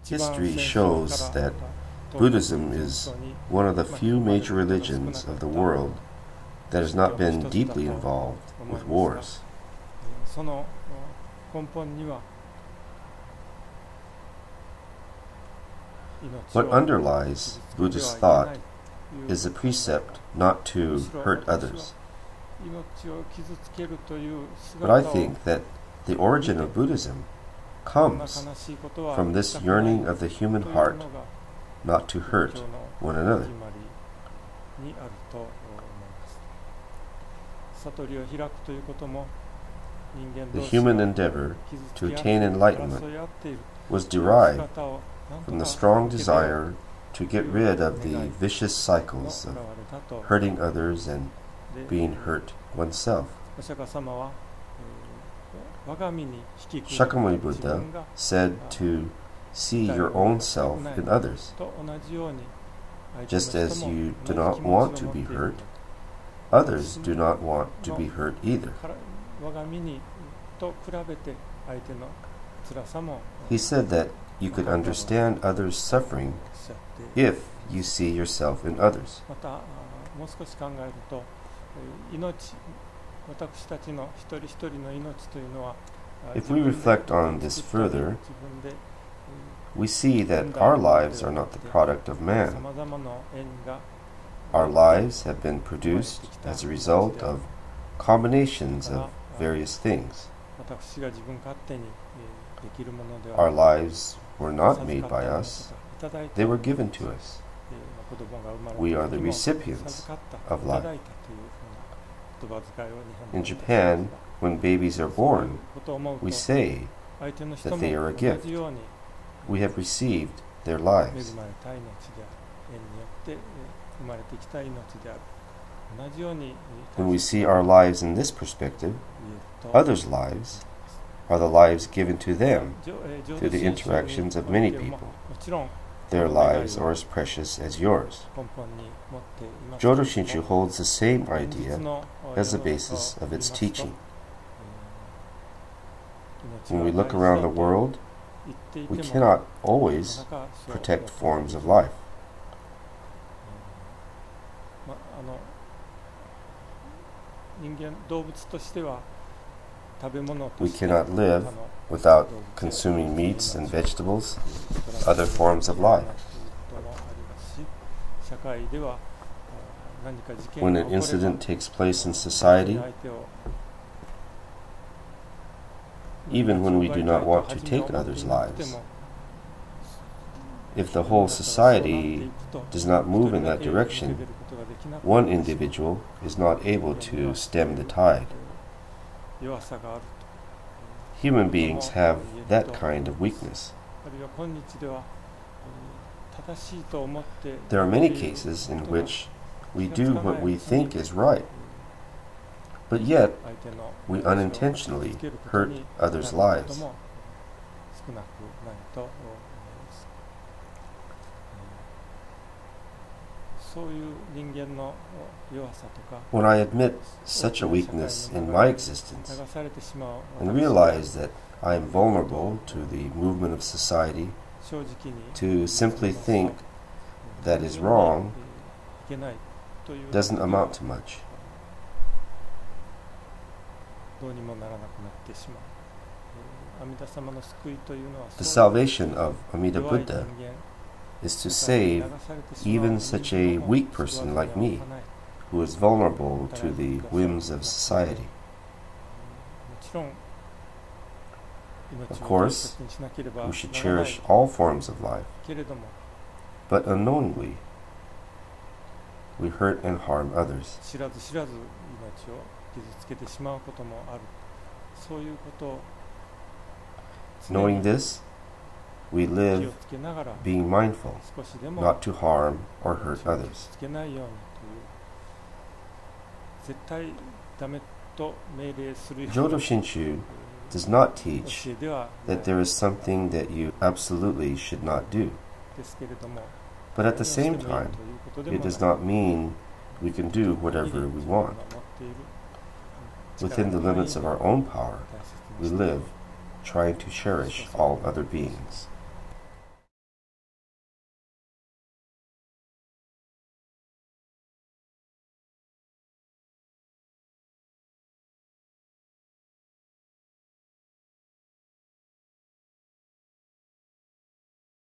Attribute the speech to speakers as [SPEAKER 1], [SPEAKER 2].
[SPEAKER 1] History shows that Buddhism is one of the few major religions of the world that has not been deeply involved with wars. What underlies Buddhist thought is the precept not to hurt others. But I think that the origin of Buddhism comes from this yearning of the human heart not to hurt one another. The human endeavor to attain enlightenment was derived from the strong desire to get rid of the vicious cycles of hurting others and being hurt oneself. Shakyamuni Buddha said to see your own self in others. Just as you do not want to be hurt, others do not want to be hurt either. He said that you could understand others' suffering if you see yourself in others. If we reflect on this further, we see that our lives are not the product of man. Our lives have been produced as a result of combinations of various things. Our lives were not made by us, they were given to us. We are the recipients of life. In Japan, when babies are born, we say that they are a gift. We have received their lives. When we see our lives in this perspective, others' lives are the lives given to them through the interactions of many people. Their lives are as precious as yours. Jodo Shinshu holds the same idea as the basis of its teaching. When we look around the world, we cannot always protect forms of life. We cannot live without consuming meats and vegetables, other forms of life. When an incident takes place in society, even when we do not want to take others' lives, if the whole society does not move in that direction, one individual is not able to stem the tide. Human beings have that kind of weakness. There are many cases in which we do what we think is right, but yet we unintentionally hurt others' lives. When I admit such a weakness in my existence and realize that I am vulnerable to the movement of society, to simply think that is wrong doesn't amount to much. The salvation of Amida Buddha is to save even such a weak person like me, who is vulnerable to the whims of society. Of course, we should cherish all forms of life, but unknowingly, we hurt and harm others. Knowing this, we live being mindful not to harm or hurt others. Jodo Shinshu does not teach that there is something that you absolutely should not do. But at the same time, it does not mean we can do whatever we want. Within the limits of our own power, we live, trying to cherish all other beings.